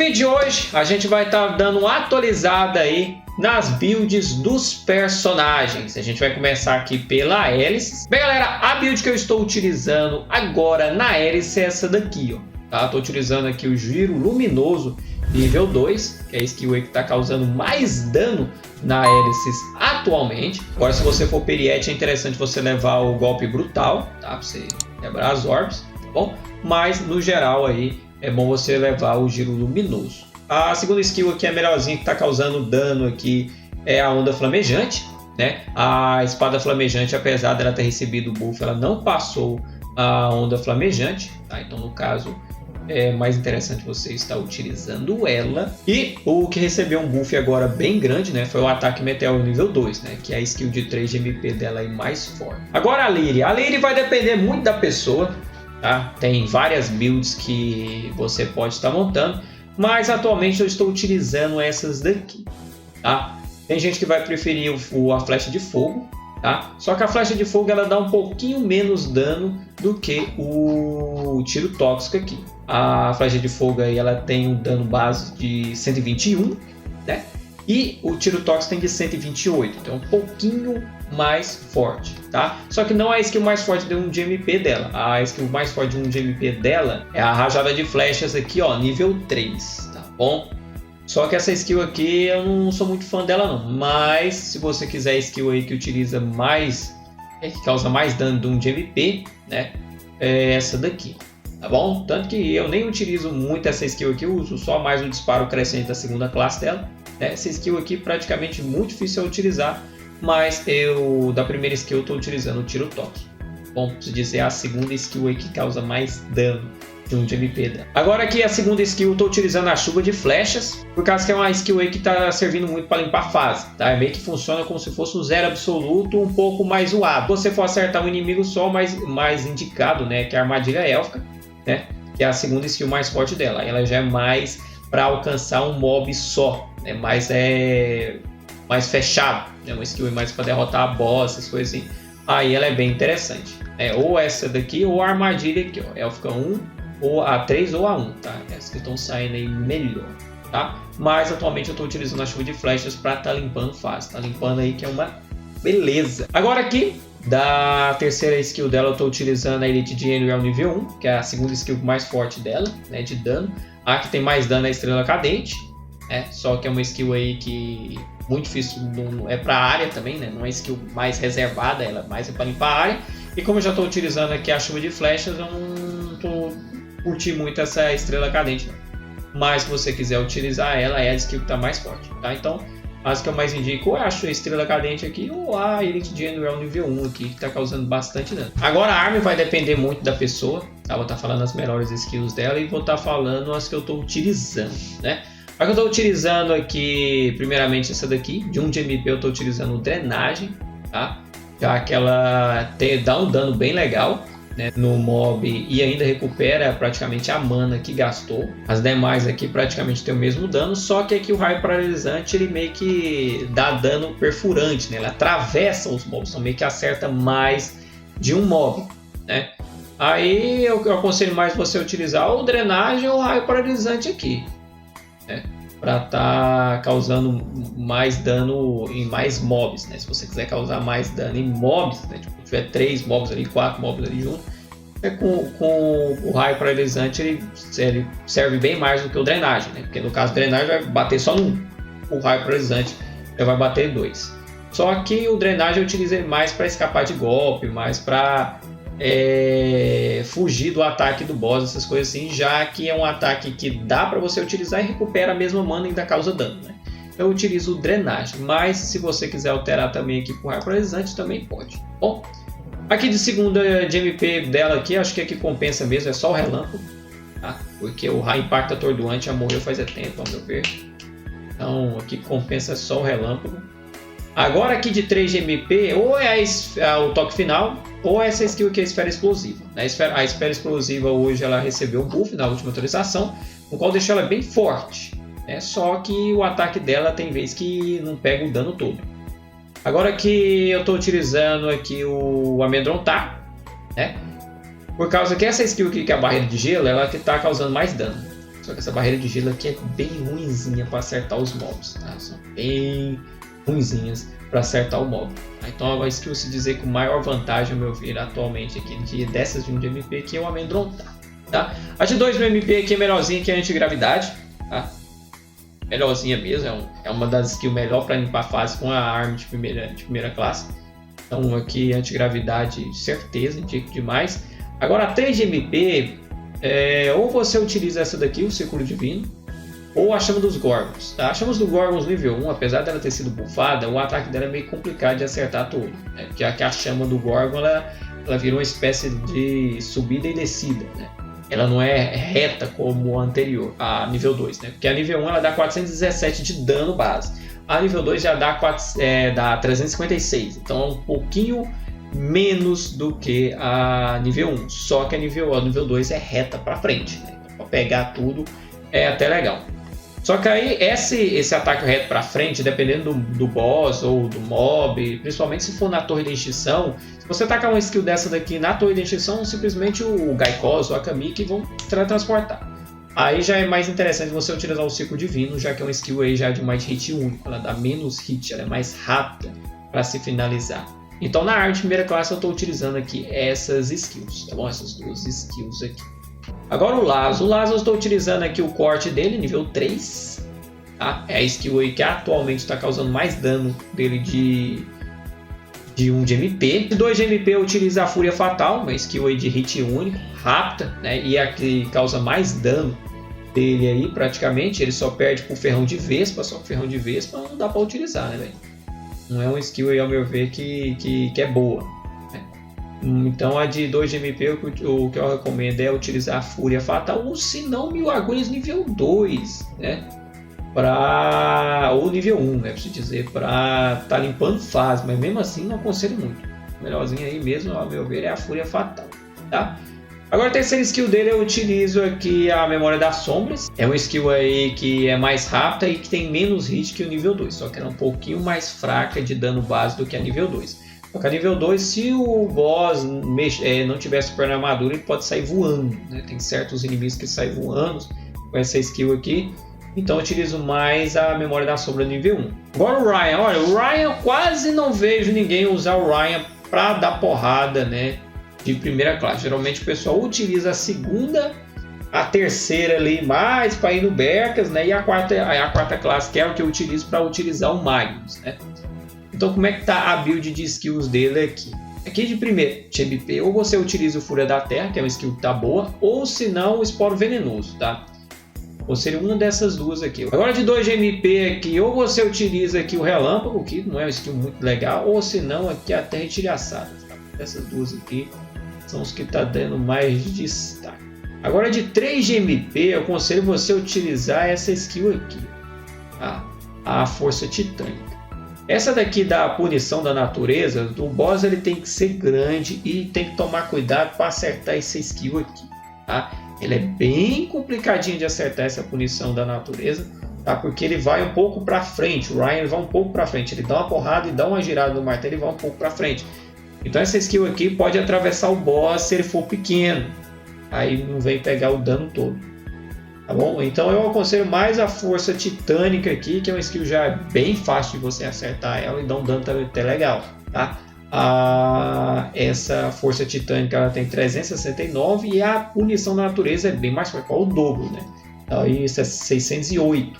vídeo de hoje a gente vai estar dando uma atualizada aí nas builds dos personagens. A gente vai começar aqui pela Alice. Bem galera, a build que eu estou utilizando agora na Alice é essa daqui, ó. Tá? Estou utilizando aqui o Giro Luminoso nível 2, que é a skill aí que está causando mais dano na Alice atualmente. Agora, se você for Periette, é interessante você levar o golpe brutal, tá? Pra você quebrar as orbs, tá bom? Mas no geral aí é bom você levar o Giro Luminoso. A segunda skill aqui é melhorzinha, que está causando dano aqui, é a Onda Flamejante, né? A Espada Flamejante, apesar dela ter recebido o buff, ela não passou a Onda Flamejante, tá? Então no caso é mais interessante você estar utilizando ela. E o que recebeu um buff agora bem grande, né, foi o Ataque Meteoro nível 2, né, que é a skill de 3 de MP dela aí mais forte. Agora a Lyria vai depender muito da pessoa, tá? Tem várias builds que você pode estar montando, mas atualmente eu estou utilizando essas daqui, tá? Tem gente que vai preferir a flecha de fogo, tá? Só que a flecha de fogo ela dá um pouquinho menos dano do que o tiro tóxico aqui. A flecha de fogo aí ela tem um dano base de 121, né? E o tiro tóxico tem de 128, então é um pouquinho mais forte, tá? Só que não é a skill mais forte de 1 de MP dela. A skill mais forte de 1 de MP dela é a rajada de flechas aqui, ó, nível 3, tá bom? Só que essa skill aqui eu não sou muito fã dela não, mas se você quiser a skill aí que utiliza mais, que causa mais dano de 1 de MP, né? É essa daqui, tá bom? Tanto que eu nem utilizo muito essa skill aqui, eu uso só mais o disparo crescente da segunda classe dela, né? Essa skill aqui praticamente muito difícil de utilizar, mas eu da primeira skill eu estou utilizando o tiro tóxico. Bom, preciso dizer a segunda skill aí que causa mais dano de 1 de MP dela. Agora aqui a segunda skill eu estou utilizando a chuva de flechas, por causa que é uma skill aí que está servindo muito para limpar a fase, tá? É meio que funciona como se fosse um zero absoluto, um pouco mais zoado. Se você for acertar um inimigo só, mais indicado, né, que é a armadilha élfica, né, que é a segunda skill mais forte dela. Ela já é mais para alcançar um mob só, né, mais fechado, é uma skill mais para derrotar a boss, essas coisas assim. Aí ela é bem interessante, ou essa daqui ou a armadilha aqui, ó, élfica 1 ou a 3 ou a 1, tá? Essas que estão saindo aí melhor, tá? Mas atualmente eu estou utilizando a chuva de flechas para estar limpando fase, tá limpando aí que é uma beleza. Agora aqui da terceira skill dela eu estou utilizando a Elite General nível 1, que é a segunda skill mais forte dela, né, de dano. A que tem mais dano é a Estrela Cadente, né? Só que é uma skill aí que muito difícil, não é para área também, né? Não é skill mais reservada, ela mais é para limpar a área. E como eu já estou utilizando aqui a chuva de flechas, eu não estou curtindo muito essa Estrela Cadente, não. Mas se você quiser utilizar ela, é a skill que está mais forte, tá? Então as que eu mais indico ou acho a Estrela Cadente aqui ou a Elite General nível 1 aqui, que está causando bastante dano. Agora a arma vai depender muito da pessoa, tá? Vou estar falando as melhores skills dela e vou estar falando as que eu estou utilizando, né? A que eu estou utilizando aqui, primeiramente essa daqui, de 1 de MP eu estou utilizando Drenagem, tá? Já que ela dá um dano bem legal, né, no mob e ainda recupera praticamente a mana que gastou. As demais aqui praticamente tem o mesmo dano, só que aqui o raio paralisante ele meio que dá dano perfurante, né? Ele atravessa os mobs, então meio que acerta mais de um mob, né? Aí eu aconselho mais você utilizar ou drenagem ou raio paralisante aqui, né, para estar causando mais dano em mais mobs, né? Se você quiser causar mais dano em mobs, né, tipo, tiver 3 mobs ali, 4 mobs ali junto, com o raio paralisante ele serve bem mais do que o drenagem, né? Porque no caso o drenagem vai bater só no 1, o raio paralisante já vai bater 2. Só que o drenagem eu utilizei mais para escapar de golpe, mais para fugir do ataque do boss, essas coisas assim, já que é um ataque que dá para você utilizar e recupera a mesma mana e ainda causa dano, né? Eu utilizo o drenagem, mas se você quiser alterar também aqui com raio paralisante também pode. Bom, aqui de segunda de MP dela aqui, acho que aqui compensa mesmo, é só o relâmpago, tá? Porque o raio impacto atordoante já morreu faz tempo, ao meu ver. Então aqui compensa só o relâmpago. Agora aqui de 3 de MP, ou é o toque final, ou essa skill aqui é a esfera explosiva. A esfera explosiva hoje ela recebeu um buff na última atualização, o qual deixou ela bem forte. Só que o ataque dela tem vez que não pega o dano todo. Agora que eu estou utilizando aqui o Amedrontar, né? Por causa que essa skill aqui, que é a barreira de gelo, ela que está causando mais dano. Só que essa barreira de gelo aqui é bem ruinzinha para acertar os mobs, tá? São bem ruinzinhas para acertar o mob. Tá? Então é uma skill se dizer com maior vantagem, ao meu ver, atualmente aqui dessas de 1 de MP, que é o amedrontar. Tá? A de 2 de MP aqui é melhorzinha que a antigravidade. Tá? Melhorzinha mesmo, é uma das skills melhor para limpar a fase com a arma de primeira classe. Então aqui antigravidade, certeza, indico demais. Agora a 3 de MP, ou você utiliza essa daqui, o Círculo Divino, ou a Chama dos Gorgons. Tá? A Chama dos Gorgons nível 1, apesar dela ter sido buffada, o ataque dela é meio complicado de acertar tudo. Né? Já que a Chama do Gorgon ela vira uma espécie de subida e descida. Né? Ela não é reta como a anterior, a nível 2, né? Porque a nível 1 ela dá 417 de dano base. A nível 2 já dá 356, então é um pouquinho menos do que a nível 1. Só que a nível 2 é reta para frente, né? Então, para pegar tudo é até legal. Só que aí esse ataque reto para frente, dependendo do boss ou do mob, principalmente se for na torre de extinção, se você tacar uma skill dessa daqui na torre de extinção, simplesmente o Gaikos ou a Kamiki vão teletransportar. Aí já é mais interessante você utilizar o Círculo Divino, já que é uma skill aí já de mais hit único, ela dá menos hit, ela é mais rápida para se finalizar. Então na arte de primeira classe eu estou utilizando aqui essas skills, tá bom? Essas duas skills aqui. Agora o Lazo eu estou utilizando aqui o corte dele, nível 3. Tá? É a skill aí que atualmente está causando mais dano dele de 1 de MP. De 2 de MP eu utilizo a Fúria Fatal, uma skill aí de hit único, rápida, né? E a que causa mais dano dele aí praticamente. Ele só perde pro Ferrão de Vespa, só que Ferrão de Vespa não dá para utilizar, né, velho? Não é uma skill aí, ao meu ver, que é boa. Então a de 2 de MP o que eu recomendo é utilizar a Fúria Fatal, ou se não 1000 agulhas nível 2, né? Ou nível 1, né? Preciso dizer, para tá limpando fase, mas mesmo assim não aconselho muito. O melhorzinho aí mesmo, ao meu ver, é a Fúria Fatal, tá? Agora a terceira skill dele eu utilizo aqui a Memória das Sombras. É uma skill aí que é mais rápida e que tem menos hit que o nível 2, só que ela é um pouquinho mais fraca de dano base do que a nível 2. Porque a nível 2, se o boss não tiver super armadura, ele pode sair voando. Né? Tem certos inimigos que saem voando com essa skill aqui. Então eu utilizo mais a Memória da Sombra nível 1. Agora o Ryan. Olha, o Ryan eu quase não vejo ninguém usar o Ryan para dar porrada, né, de primeira classe. Geralmente o pessoal utiliza a segunda, a terceira ali mais para ir no Berkas, né, e a quarta classe, que é o que eu utilizo para utilizar o Magnus. Né? Então como é que tá a build de skills dele aqui? Aqui de primeiro, de MP, ou você utiliza o Fúria da Terra, que é uma skill que tá boa, ou se não o Esporo Venenoso, tá? Ou seria uma dessas duas aqui. Agora de 2 de MP aqui, ou você utiliza aqui o Relâmpago, que não é uma skill muito legal, ou se não aqui a Terra Estilhaçada. Tá? Essas duas aqui são os que tá dando mais destaque. Agora de 3 de MP, eu aconselho você utilizar essa skill aqui, tá? A Força Titânica. Essa daqui da punição da natureza, o boss ele tem que ser grande e tem que tomar cuidado para acertar essa skill aqui, tá? Ele é bem complicadinho de acertar essa punição da natureza, tá? Porque ele vai um pouco para frente, o Ryan ele vai um pouco para frente, ele dá uma porrada e dá uma girada no martelo, ele vai um pouco para frente. Então essa skill aqui pode atravessar o boss se ele for pequeno, aí não vem pegar o dano todo. Tá bom? Então eu aconselho mais a Força Titânica aqui, que é uma skill já bem fácil de você acertar ela e dá um dano até legal, tá? Essa Força Titânica ela tem 369 e a punição da natureza é bem mais forte, é o dobro, né? Então isso é 608.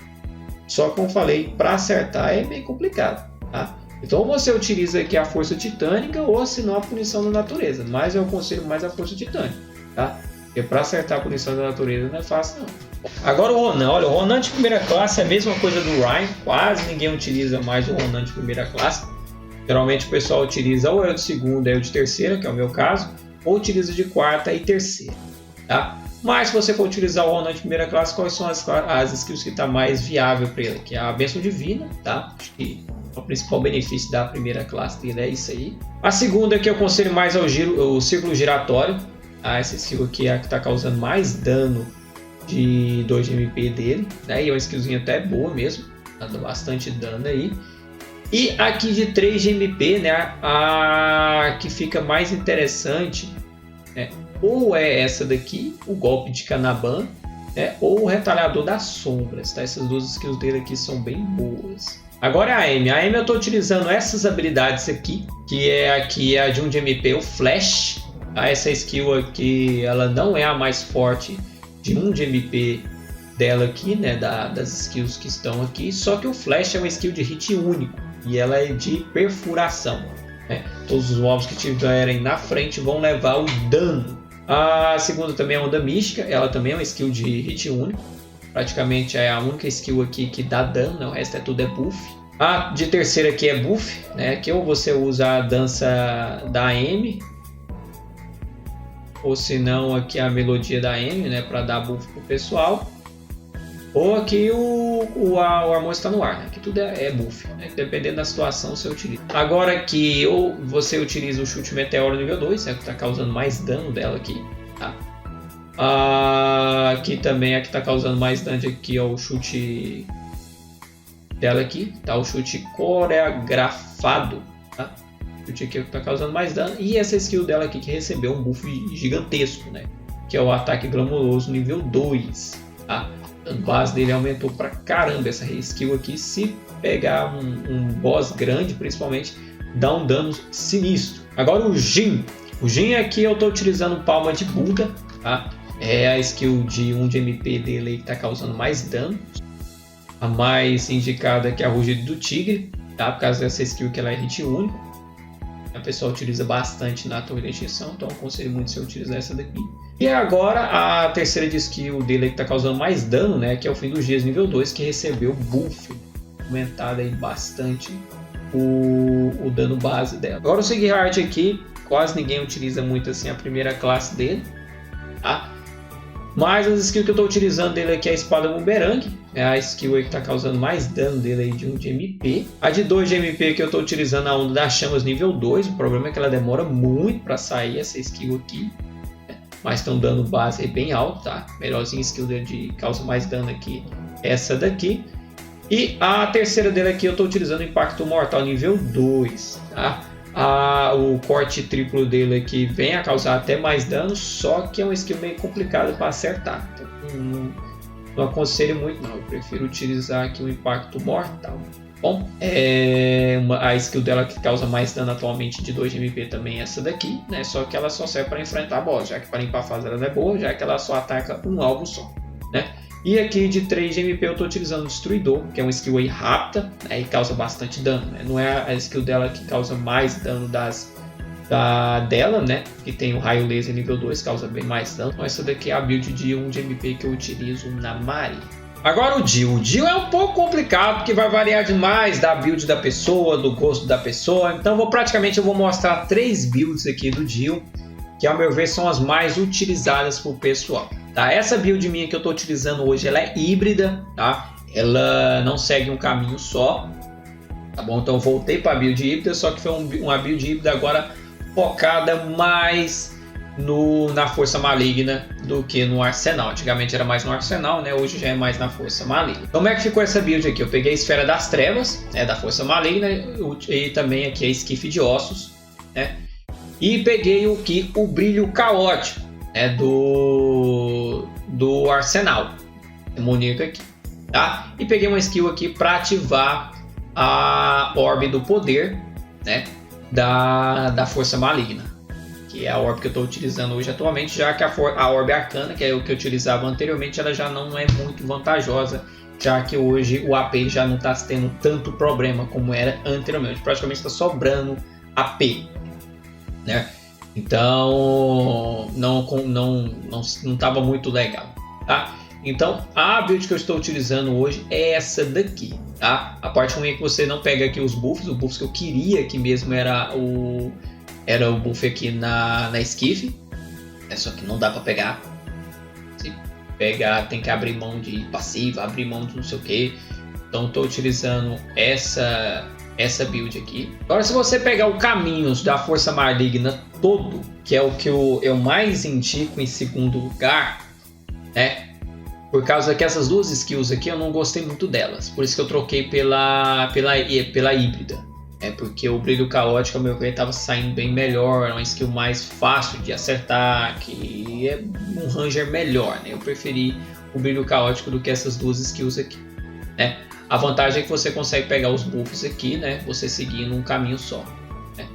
Só que como falei, para acertar é bem complicado, tá? Então você utiliza aqui a Força Titânica ou se não a punição da natureza, mas eu aconselho mais a Força Titânica, tá? Porque para acertar a punição da natureza não é fácil não. Agora o Ronan, olha, o Ronan de primeira classe é a mesma coisa do Ryan, quase ninguém utiliza mais o Ronan de primeira classe. Geralmente o pessoal utiliza ou é o de segunda ou é o de terceira, que é o meu caso, ou utiliza de quarta e terceira, tá? Mas se você for utilizar o Ronan de primeira classe, quais são as skills que está mais viável para ele? Que é a Bênção Divina, tá? Acho que o principal benefício da primeira classe dele é isso aí. A segunda que eu aconselho mais é o Círculo Giratório. Essa skill aqui é a que está causando mais dano de 2 de MP dele, né? E é uma skillzinha até boa mesmo, dando bastante dano aí. E aqui de 3 de MP, né? A que fica mais interessante, né? Ou é essa daqui, o Golpe de Canaban, ou o Retalhador das Sombras, tá? Essas duas skills dele aqui são bem boas. Agora a Amy. A Amy eu estou utilizando essas habilidades aqui, que é aqui a de 1 de MP, o Flash. Tá? Essa skill aqui, ela não é a mais forte de 1 de MP dela aqui, né? Das skills que estão aqui. Só que o Flash é uma skill de hit único e ela é de perfuração. Né? Todos os mobs que tiverem na frente vão levar o dano. A segunda também é a Onda Mística, ela também é uma skill de hit único. Praticamente é a única skill aqui que dá dano, né? O resto tudo é buff. A de terceira aqui é buff, né? Que ou você usa a dança da Amy, ou se não aqui a melodia da Amy, né? Para dar buff pro pessoal. Ou aqui o Amor Está no Ar, né? Que tudo é buff, né? Dependendo da situação você utiliza. Agora aqui ou você utiliza o Chute Meteoro nível 2, né? Que está causando mais dano dela aqui, tá? Aqui também a que está causando mais dano aqui é o chute dela aqui, tá? O chute coreografado, tá? O chute aqui é o que está causando mais dano. E essa skill dela aqui que recebeu um buff gigantesco, né? Que é o Ataque Glamouroso nível 2, tá? O base dele aumentou pra caramba. Essa skill aqui, se pegar um boss grande principalmente, dá um dano sinistro. Agora o Jin. O Jin aqui eu estou utilizando Palma de Buda, tá? É a skill de 1 de MP dele aí que está causando mais dano. A mais indicada aqui é a Rugido do Tigre, tá? Por causa dessa skill que ela é hit único. A pessoa utiliza bastante na Torre da Extinção, então eu aconselho muito você utilizar essa daqui. E agora a terceira de skill dele que está causando mais dano, né? Que é o Fim dos Dias nível 2, que recebeu buff. Aumentado aí bastante o dano base dela. Agora o Sighart aqui, quase ninguém utiliza muito assim a primeira classe dele, tá? Mas as skills que eu estou utilizando dele aqui é a Espada Boomerang, é a skill aí que está causando mais dano dele aí de 1 de MP. A de 2 de MP que eu estou utilizando a Onda das Chamas nível 2, o problema é que ela demora muito para sair essa skill aqui, né? Mas tem um dano base aí bem alto, tá? Melhorzinha skill dele de causa mais dano aqui, essa daqui. E a terceira dele aqui eu estou utilizando o Impacto Mortal nível 2, tá? O corte triplo dele aqui vem a causar até mais dano, só que é uma skill meio complicada para acertar. Então, não aconselho muito não, eu prefiro utilizar aqui o Impacto Mortal. Bom, a skill dela que causa mais dano atualmente de 2 de MP também é essa daqui, né? Só que ela só serve para enfrentar boss, já que para limpar a fase ela não é boa, já que ela só ataca um alvo só, né? E aqui de 3 de MP eu estou utilizando o Destruidor, que é uma skill aí rápida, né, e causa bastante dano, né? Não é a skill dela que causa mais dano dela, né? Que tem o Raio Laser nível 2, causa bem mais dano. Então essa daqui é a build de 1 de MP que eu utilizo na Mari. Agora o Dio. O Dio é um pouco complicado, porque vai variar demais da build da pessoa, do gosto da pessoa. Então eu vou mostrar 3 builds aqui do Dio, que ao meu ver são as mais utilizadas por pessoal. Tá? Essa build minha que eu estou utilizando hoje, ela é híbrida, tá? Ela não segue um caminho só, tá bom? Então eu voltei para a build híbrida, só que foi uma build híbrida agora focada mais na Força Maligna do que no Arsenal. Antigamente era mais no Arsenal, né? Hoje já é mais na Força Maligna. Como é que ficou essa build aqui? Eu peguei a Esfera das Trevas, né, da Força Maligna, e também aqui a Esquife de Ossos, né? E peguei o Brilho Caótico, né, do Arsenal demoníaco aqui, tá? E peguei uma skill aqui para ativar a Orbe do Poder, né, da Força Maligna, que é a Orbe que eu estou utilizando hoje atualmente, já que a Orbe Arcana, que é o que eu utilizava anteriormente, ela já não é muito vantajosa, já que hoje o AP já não está tendo tanto problema como era anteriormente, praticamente está sobrando AP, né? Então não estava muito legal, tá? Então a build que eu estou utilizando hoje é essa daqui, tá? A parte ruim é que você não pega aqui os buffs que eu queria aqui mesmo era o buff aqui na Esquife, só que não dá para pegar. Se pegar tem que abrir mão de passiva, abrir mão de não sei o que. Então estou utilizando essa build aqui. Agora, se você pegar o Caminhos da Força Maligna todo, que é o que eu mais indico em segundo lugar, né? Por causa que essas duas skills aqui eu não gostei muito delas. Por isso que eu troquei pela híbrida. Porque o Brilho Caótico, ao meu ver, estava saindo bem melhor. É uma skill mais fácil de acertar, que é um ranger melhor, né? Eu preferi o brilho caótico do que essas duas skills aqui, né? A vantagem é que você consegue pegar os buffs aqui, né? Você seguindo um caminho só, né?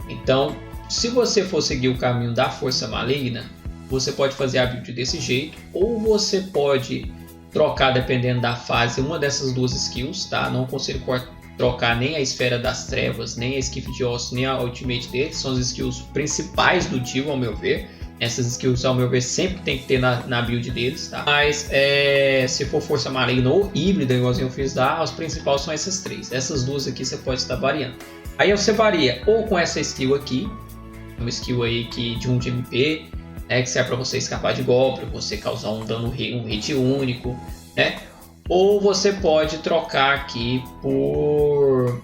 Então, se você for seguir o caminho da força maligna, você pode fazer a build desse jeito, ou você pode trocar, dependendo da fase, uma dessas duas skills, tá? Não consigo trocar nem a esfera das trevas, nem a esquife de ossos, nem a ultimate dele, são as skills principais do Dio, ao meu ver. Essas skills, ao meu ver, sempre tem que ter na build deles, tá? Mas se for força maligna ou híbrida, igualzinho eu fiz lá, os principais são essas três. Essas duas aqui você pode estar variando. Aí você varia ou com essa skill aqui, uma skill aí de 1 de MP, né, que serve para você escapar de golpe, você causar um hit único, né? Ou você pode trocar aqui por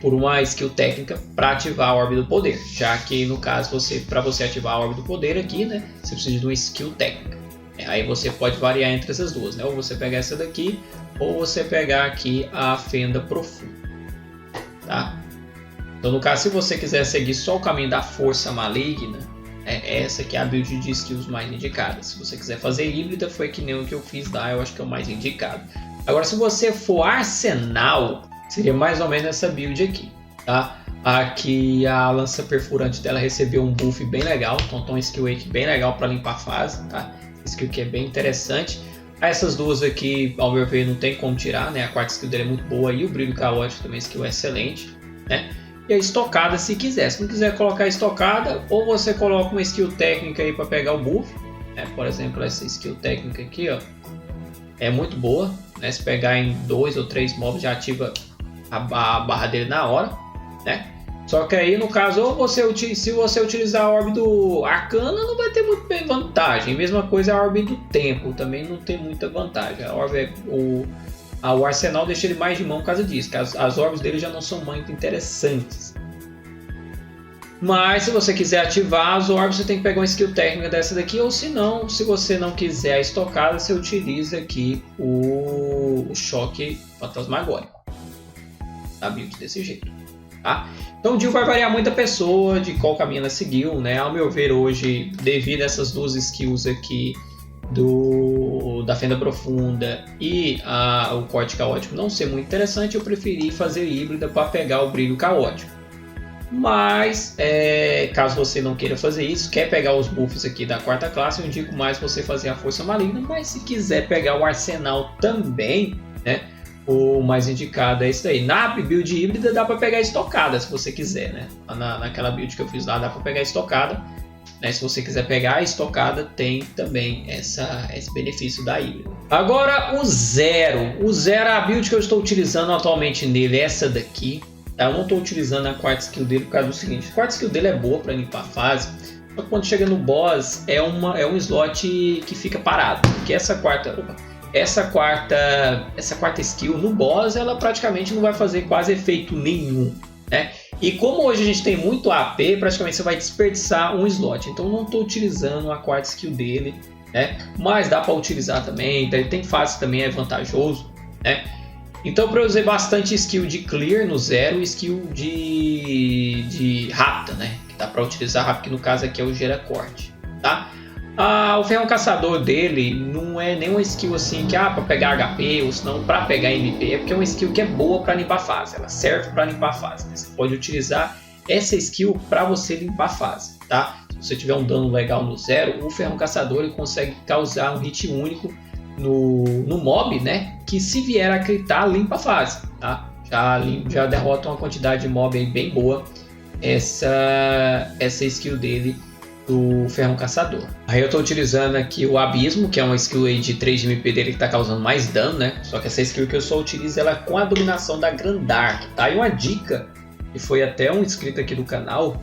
uma skill técnica para ativar a orbe do poder, já que no caso para você ativar a orbe do poder aqui, né, você precisa de uma skill técnica. Aí você pode variar entre essas duas, né? Ou você pegar essa daqui, ou você pegar aqui a fenda profunda, tá? Então no caso, se você quiser seguir só o caminho da força maligna, essa aqui é a build de skills mais indicada. Se você quiser fazer híbrida, foi que nem o que eu fiz lá, eu acho que é o mais indicado. Agora, se você for arsenal, seria mais ou menos essa build aqui, tá? Aqui a lança perfurante dela recebeu um buff bem legal, então tem uma skill aqui bem legal para limpar a fase, tá? Skill que é bem interessante. Essas duas aqui, ao meu ver, não tem como tirar, né? A quarta skill dele é muito boa e o brilho caótico também, skill é excelente, né? E a estocada, se quiser. Se não quiser colocar a estocada, ou você coloca uma skill técnica aí para pegar o buff, né? Por exemplo, essa skill técnica aqui, ó, é muito boa, né? Se pegar em 2 ou 3 mobs já ativa a barra dele na hora, né? Só que aí no caso, ou se você utilizar a orbe do arcana, não vai ter muito vantagem. Mesma coisa a orbe do tempo, também não tem muita vantagem. A orbe o arsenal deixa ele mais de mão por causa disso, que as orbes dele já não são muito interessantes. Mas se você quiser ativar as orbes, você tem que pegar uma skill técnica dessa daqui, ou se não, se você não quiser a estocada, você utiliza aqui o choque fantasmagórico, tá? Build desse jeito, tá? Então o Dio vai variar muita pessoa de qual caminho ela seguiu, né? Ao meu ver hoje, devido a essas duas skills aqui da fenda profunda e o corte caótico não ser muito interessante, eu preferi fazer híbrida para pegar o brilho caótico. Mas caso você não queira fazer isso, quer pegar os buffs aqui da quarta classe, eu indico mais você fazer a força maligna. Mas se quiser pegar o arsenal também, né, o mais indicado é isso daí. Na build híbrida dá para pegar estocada se você quiser, né? Naquela build que eu fiz lá dá para pegar estocada. Se você quiser pegar a estocada, tem também esse benefício da híbrida. Agora o zero, a build que eu estou utilizando atualmente nele é essa daqui. Eu não estou utilizando a quarta skill dele por causa do seguinte: a quarta skill dele é boa para limpar a fase, só que quando chega no boss é um slot que fica parado. Porque essa quarta skill no boss, ela praticamente não vai fazer quase efeito nenhum, né? E como hoje a gente tem muito AP, praticamente você vai desperdiçar um slot. Então não estou utilizando a quarta skill dele, né? Mas dá para utilizar também. Tem fase também, é vantajoso, né? Então eu usei bastante skill de clear no zero e skill de rápida, né? Que dá para utilizar rápido, que no caso aqui é o gera corte, tá? O ferrão caçador dele não é nenhuma skill assim que para pegar HP ou senão para pegar MP, é porque é uma skill que é boa para limpar a fase, ela serve para limpar a fase, né? Você pode utilizar essa skill para você limpar a fase, tá? Se você tiver um dano legal no zero, o ferrão caçador ele consegue causar um hit único no mob, né? Que se vier a critar, limpa a fase, tá? Já derrota uma quantidade de mob aí bem boa essa skill dele do ferrão caçador. Aí eu estou utilizando aqui o abismo, que é uma skill aí de 3 de MP dele que está causando mais dano, né? Só que essa skill que eu só utilizo ela com a dominação da Grandark, tá? E uma dica, que foi até um inscrito aqui do canal,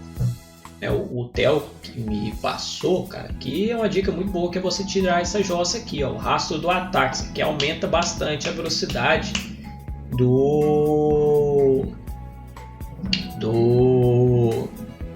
né, o Theo, que me passou, cara, que é uma dica muito boa, que é você tirar essa jossa aqui, ó, o rastro do ataque, que aumenta bastante a velocidade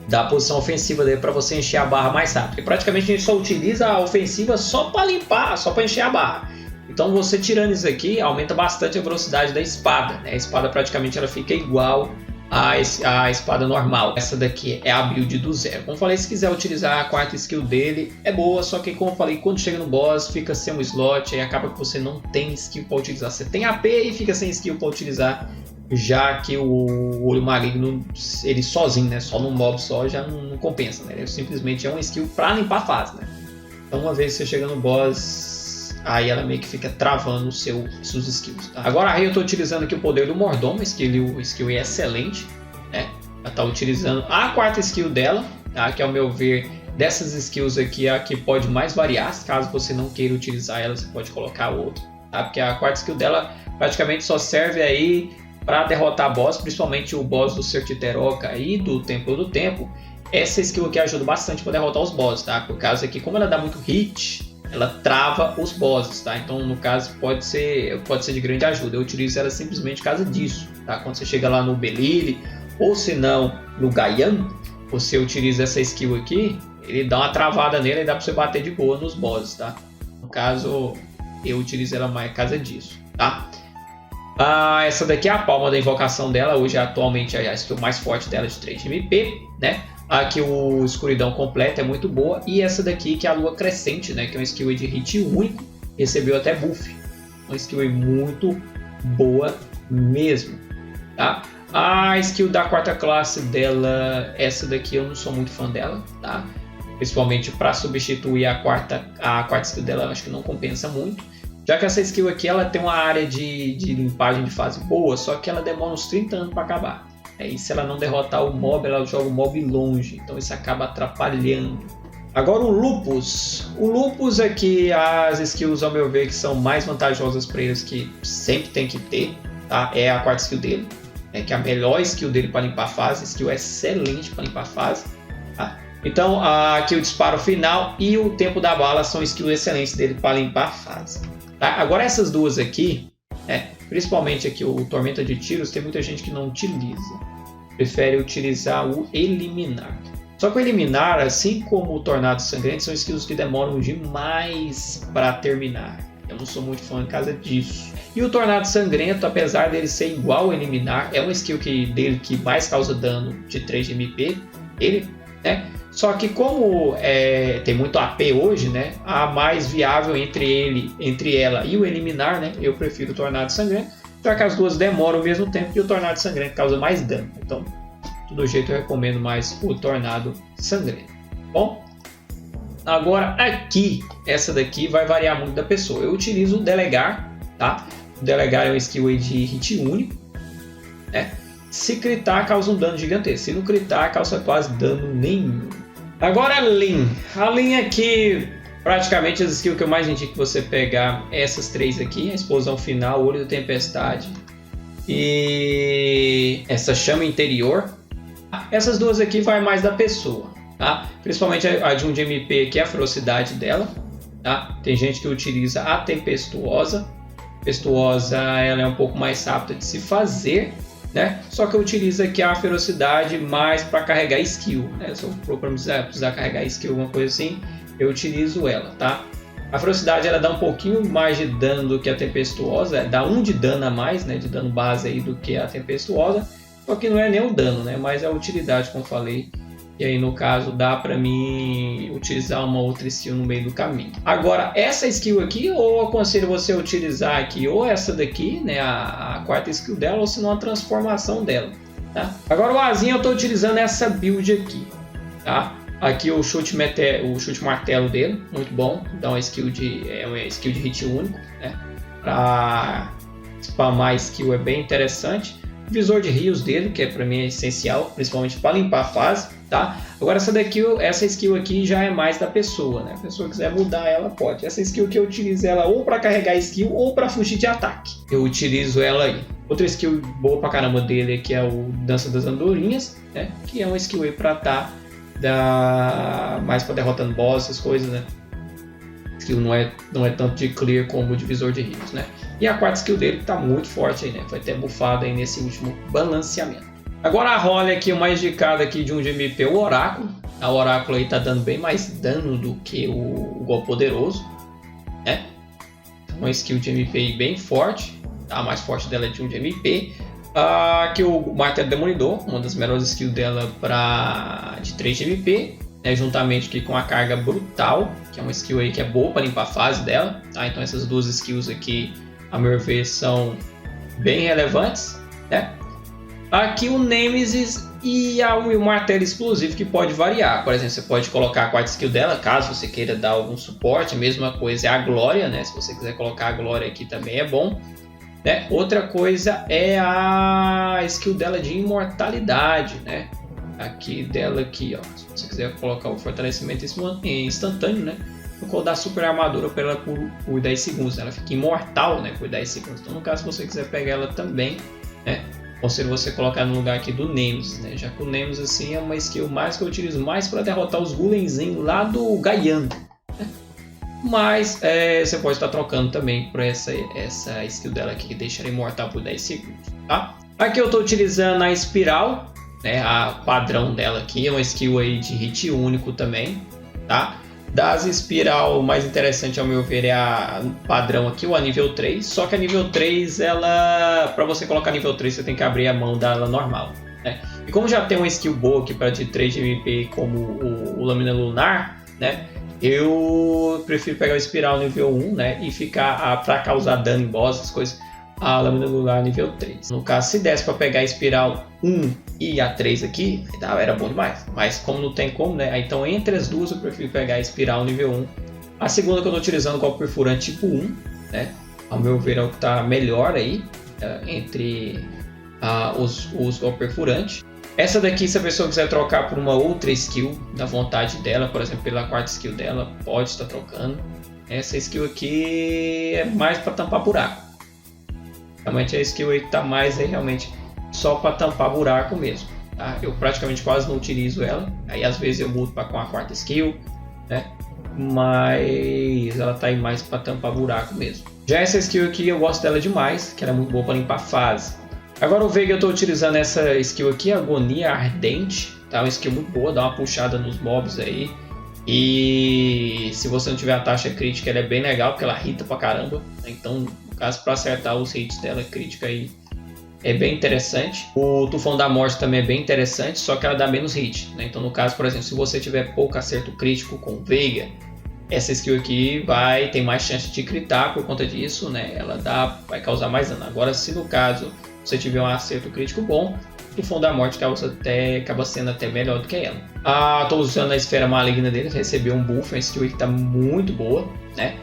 da posição ofensiva dele para você encher a barra mais rápido. E praticamente a gente só utiliza a ofensiva só para limpar, só para encher a barra. Então você tirando isso aqui aumenta bastante a velocidade da espada, né? A espada praticamente ela fica igual a espada normal. Essa daqui é a build do zero. Como eu falei, se quiser utilizar a quarta skill dele, é boa, só que como eu falei, quando chega no boss, fica sem um slot, aí acaba que você não tem skill para utilizar. Você tem AP e fica sem skill para utilizar, já que o olho maligno, ele sozinho, né, só no mob só, já não compensa, né, ele simplesmente é uma skill para limpar a fase, né. Então uma vez que você chega no boss, aí ela meio que fica travando seus skills, tá? Agora aí eu estou utilizando aqui o poder do mordomo, skill é excelente, né? Ela está utilizando a quarta skill dela, tá? Que ao meu ver, dessas skills aqui é a que pode mais variar. Caso você não queira utilizar ela, você pode colocar outra, tá? Porque a quarta skill dela praticamente só serve aí para derrotar boss, principalmente o boss do Certiteroca e do Templo do Tempo. Essa skill aqui ajuda bastante para derrotar os bosses, tá? Por causa que como ela dá muito hit, ela trava os bosses, tá? Então no caso pode ser de grande ajuda. Eu utilizo ela simplesmente por causa disso, tá? Quando você chega lá no Belial ou se não no Gaian, você utiliza essa skill aqui, ele dá uma travada nele e dá para você bater de boa nos bosses, tá? No caso eu utilizo ela mais por causa disso, tá? Essa daqui é a palma da invocação dela, hoje atualmente é a skill mais forte dela de 3 de MP, né? Aqui o escuridão completa é muito boa, e essa daqui que é a lua crescente, né? Que é uma skill de hit único, recebeu até buff, uma skill muito boa mesmo, tá? A skill da quarta classe dela, essa daqui eu não sou muito fã dela, tá? Principalmente para substituir a quarta skill dela, eu acho que não compensa muito. Já que essa skill aqui ela tem uma área de limpagem de fase boa, só que ela demora uns 30 anos para acabar. E se ela não derrotar o mob, ela joga o mob longe, então isso acaba atrapalhando. Agora o Lupus aqui, as skills ao meu ver que são mais vantajosas para eles, que sempre tem que ter, tá? É a quarta skill dele, que é a melhor skill dele para limpar a fase, skill excelente para limpar a fase, tá? Então aqui o disparo final e o tempo da bala são skills excelentes dele para limpar a fase. Tá? Agora essas duas aqui, principalmente aqui o Tormenta de Tiros, tem muita gente que não utiliza, prefere utilizar o Eliminar. Só que o Eliminar, assim como o Tornado Sangrento, são skills que demoram demais para terminar. Eu não sou muito fã por causa disso. E o Tornado Sangrento, apesar dele ser igual ao Eliminar, é uma skill dele que mais causa dano de 3 de MP, né? Só que como tem muito AP hoje, né? A mais viável entre ela e o Eliminar, né? Eu prefiro o Tornado Sangrento, já que as duas demoram ao mesmo tempo e o Tornado Sangrento causa mais dano. Então, de todo jeito eu recomendo mais o Tornado Sangrento. Bom, agora aqui, essa daqui vai variar muito da pessoa. Eu utilizo o Delegar, tá? O Delegar é uma skill aí de hit único, né? Se critar, causa um dano gigantesco. Se não critar, causa quase dano nenhum. Agora a Lin. A Lin aqui, praticamente as skills que eu mais indico que você pegar essas três aqui. A explosão final, o olho da tempestade e essa chama interior. Essas duas aqui vai mais da pessoa, tá? Principalmente a de 1 de MP, que é a ferocidade dela, tá? Tem gente que utiliza a tempestuosa. Tempestuosa, ela é um pouco mais rápida de se fazer, né? Só que eu utilizo aqui a ferocidade mais para carregar skill, né? Se eu for precisar carregar skill, alguma coisa assim, eu utilizo ela, tá? A ferocidade ela dá um pouquinho mais de dano do que a tempestuosa, dá 1 de dano a mais, né? De dano base aí do que a tempestuosa, só que não é nem o dano, né? Mas é a utilidade, como eu falei. E aí no caso dá para mim utilizar uma outra skill no meio do caminho. Agora essa skill aqui, ou eu aconselho você a utilizar aqui ou essa daqui, né, a quarta skill dela, ou se não a transformação dela, tá? Agora o Azinho eu estou utilizando essa build aqui, tá? Aqui o chute martelo dele, muito bom, dá uma skill uma skill de hit único, né? Para spamar skill é bem interessante. O visor de rios dele, que para mim é essencial, principalmente para limpar a fase, tá? Agora essa skill aqui já é mais da pessoa, né? Se a pessoa quiser mudar ela, pode. Essa skill que eu utilizo ela ou para carregar skill ou para fugir de ataque. Eu utilizo ela aí. Outra skill boa pra caramba dele aqui é o Dança das Andorinhas, né? Que é uma skill aí para mais para derrotando boss, essas coisas, né? Skill não é tanto de clear como o de visor de rios, né? E a quarta skill dele tá muito forte aí, né? Foi até bufado aí nesse último balanceamento. Agora a role aqui, o mais indicado aqui de 1 de MP, o Oráculo. A Oráculo aí tá dando bem mais dano do que o Golpe Poderoso, né? Uma skill de MP bem forte. A mais forte dela é de 1 de MP. Aqui o Martelo Demolidor, uma das melhores skills dela de 3 de MP, né, juntamente aqui com a carga brutal, que é uma skill aí que é boa para limpar a fase dela. Tá? Então essas duas skills aqui, a meu ver, são bem relevantes. Né? Aqui o Nemesis e o Martelo Explosivo, que pode variar. Por exemplo, você pode colocar a quarta skill dela, caso você queira dar algum suporte. A mesma coisa é a Glória, né? Se você quiser colocar a Glória aqui também é bom. Né? Outra coisa é a skill dela de imortalidade, né? Aqui dela aqui, ó. Se você quiser colocar o fortalecimento instantâneo, né? Eu vou dar super armadura para ela por 10 segundos. Ela fica imortal, né? Por 10 segundos. Então, no caso, se você quiser pegar ela também, né? Aconselho você colocar no lugar aqui do Nemesis, né? Já que o Nemesis assim é uma skill mais que eu utilizo mais para derrotar os Gulenzinhos lá do Gaian. Né? Mas você pode estar trocando também por essa skill dela aqui, que deixa ela imortal por 10 segundos. Tá? Aqui eu estou utilizando a Espiral, né? A padrão dela aqui, é uma skill aí de hit único também. Tá? Das Espiral, o mais interessante ao meu ver é a padrão aqui, a nível 3. Só que a nível 3, para você colocar nível 3, você tem que abrir a mão dela normal. Né? E como já tem uma skill boa aqui para de 3 de MP como o Lâmina Lunar, né? Eu prefiro pegar o Espiral nível 1, né? E ficar para causar dano em boss, essas coisas, a Lâmina Lunar nível 3. No caso, se desse para pegar a Espiral 1 e a 3 aqui, era bom demais. Mas como não tem como, né? Então entre as duas eu prefiro pegar a Espiral nível 1. A segunda que eu estou utilizando, o golpe perfurante tipo 1, né? Ao meu ver é o que está melhor aí entre os golpes perfurantes. Essa daqui, se a pessoa quiser trocar por uma outra skill da vontade dela, por exemplo, pela quarta skill dela, pode estar trocando. Essa skill aqui é mais para tampar buraco. Realmente a skill aí que está mais realmente só para tampar buraco mesmo. Tá? Eu praticamente quase não utilizo ela. Aí às vezes eu mudo com a quarta skill, né? Mas ela tá aí mais para tampar buraco mesmo. Já essa skill aqui eu gosto dela demais, que ela é muito boa para limpar fase. Agora o Veiga eu estou utilizando essa skill aqui, Agonia Ardente. Tá? Uma skill muito boa, dá uma puxada nos mobs aí. E se você não tiver a taxa crítica, ela é bem legal, porque ela hita pra caramba. Então, no caso, para acertar os hits dela, crítica aí é bem interessante. O Tufão da Morte também é bem interessante, só que ela dá menos hit. Né? Então, no caso, por exemplo, se você tiver pouco acerto crítico com o Veiga, essa skill aqui tem mais chance de critar por conta disso, né? Ela vai causar mais dano. Agora, se no caso você tiver um acerto crítico bom, o Tufão da Morte acaba sendo até melhor do que ela. Estou usando a Esfera Maligna dele, recebeu um buff, uma skill que está muito boa, né?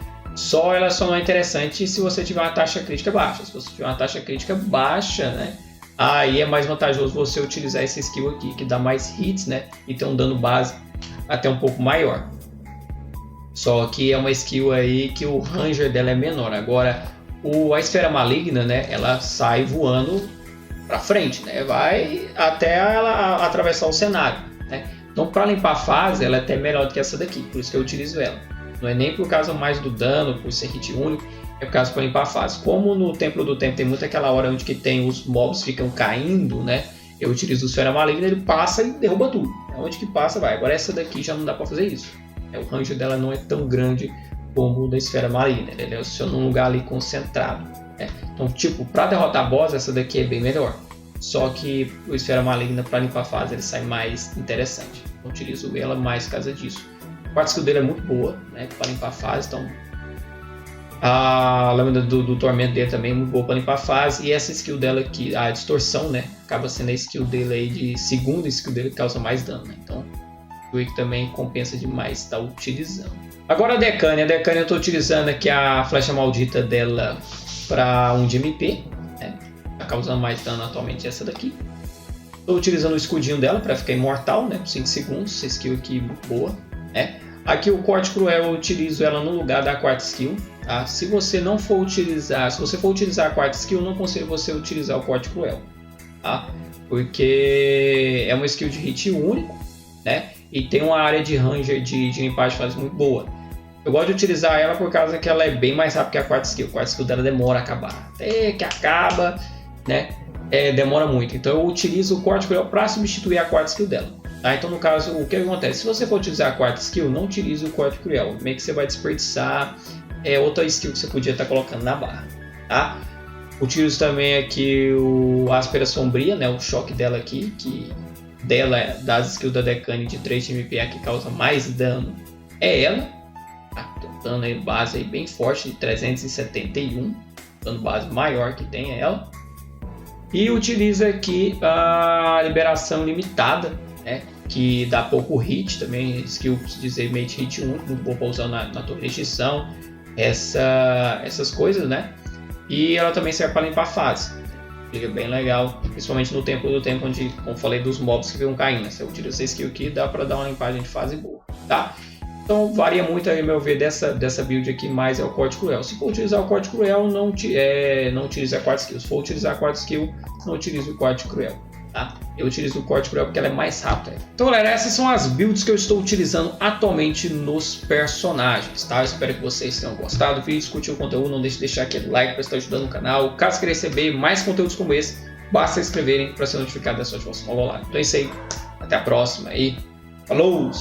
Ela só não é interessante se você tiver uma taxa crítica baixa. Se você tiver uma taxa crítica baixa, né? Aí é mais vantajoso você utilizar essa skill aqui, que dá mais hits, né? E tem um dano base até um pouco maior. Só que é uma skill aí que o ranger dela é menor. Agora, a Esfera Maligna, né? Ela sai voando para frente, né? Vai até ela atravessar o cenário, né? Então, para limpar a fase, ela é até melhor do que essa daqui. Por isso que eu utilizo ela. Não é nem por causa mais do dano, por ser hit único, é por causa para limpar a fase. Como no Templo do Tempo tem muito aquela hora onde que tem os mobs ficam caindo, né? Eu utilizo o Esfera Maligna, ele passa e derruba tudo. Onde que passa, vai. Agora essa daqui já não dá para fazer isso. O range dela não é tão grande como o da Esfera Maligna. Ele aciona num lugar ali concentrado. Né? Então, tipo, para derrotar boss, essa daqui é bem melhor. Só que o Esfera Maligna, para limpar a fase, ele sai mais interessante. Eu utilizo ela mais por causa disso. A quarta skill dele é muito boa, né? Para limpar a fase. Então, a lâmina do tormento dele também é muito boa para limpar a fase. E essa skill dela aqui, a distorção, né? Acaba sendo a skill dele aí de segunda skill dele que causa mais dano. Né? Então, que também compensa demais estar utilizando. Agora a Decânia eu estou utilizando aqui a flecha maldita dela para 1 de MP, né? Tá causando mais dano atualmente essa daqui. Estou utilizando o escudinho dela para ficar imortal, né? Por 5 segundos, essa skill aqui muito boa, né? Aqui o Corte Cruel eu utilizo ela no lugar da quarta skill, tá? Se você for utilizar a quarta skill, não aconselho você utilizar o Corte Cruel, tá? Porque é uma skill de hit único, né? E tem uma área de ranger de limpar de fase muito boa. Eu gosto de utilizar ela por causa que ela é bem mais rápida que a quarta skill. A quarta skill dela demora a acabar. Até que acaba, né? Demora muito. Então eu utilizo o Corte Cruel para substituir a quarta skill dela. Tá? Então no caso, o que acontece? Se você for utilizar a quarta skill, não utilize o Corte Cruel. Meio que você vai desperdiçar outra skill que você podia estar colocando na barra. Tá? Utilizo também aqui o Áspera Sombria, né? O choque dela aqui, que dela, das skills da Decane de 3 de MP, a que causa mais dano é ela. Tá? Dano aí base aí bem forte, de 371. Dano base maior que tem ela. E utilizo aqui a Liberação Limitada, né? Que dá pouco hit também, skill dizer mate hit 1, muito bom para usar na torre de extinção, essas coisas, né? E ela também serve para limpar fase, fica bem legal, principalmente no tempo onde, como falei, dos mobs que ficam caindo. Se eu utilizo essa skill aqui, dá para dar uma limpadinha de fase boa, tá? Então varia muito aí, meu ver, dessa build aqui, mais é o Corte Cruel. Se for utilizar o Corte Cruel, não utilize a quarta skill. Se for utilizar a quarta skill, não utilize o Corte Cruel. Tá? Eu utilizo o Corte Cruel porque ela é mais rápida. Então galera, essas são as builds que eu estou utilizando atualmente nos personagens, tá? Eu espero que vocês tenham gostado do vídeo, curtiu o conteúdo, não deixe de deixar aquele like para estar ajudando o canal. Caso queira receber mais conteúdos como esse, basta se inscreverem para ser notificado dessa próxima live. Então é isso aí, até a próxima e falou!